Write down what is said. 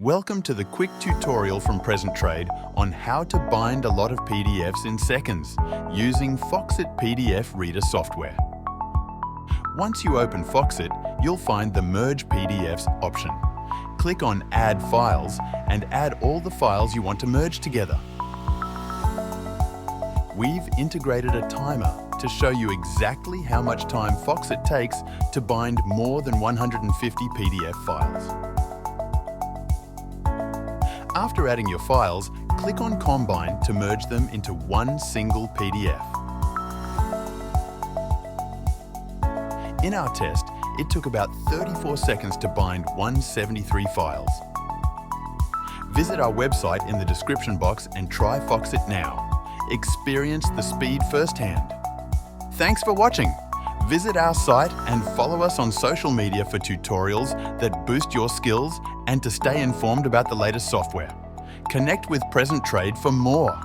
Welcome to the quick tutorial from Present Trade on how to bind a lot of PDFs in seconds using Foxit PDF Reader software. Once you open Foxit, you'll find the Merge PDFs option. Click on Add Files and add all the files you want to merge together. We've integrated a timer to show you exactly how much time Foxit takes to bind more than 150 PDF files. After adding your files, click on Combine to merge them into one single PDF. In our test, it took about 34 seconds to bind 173 files. Visit our website in the description box and try Foxit now. Experience the speed firsthand. Thanks for watching. Visit our site and follow us on social media for tutorials that boost your skills and to stay informed about the latest software. Connect with Present Trade for more.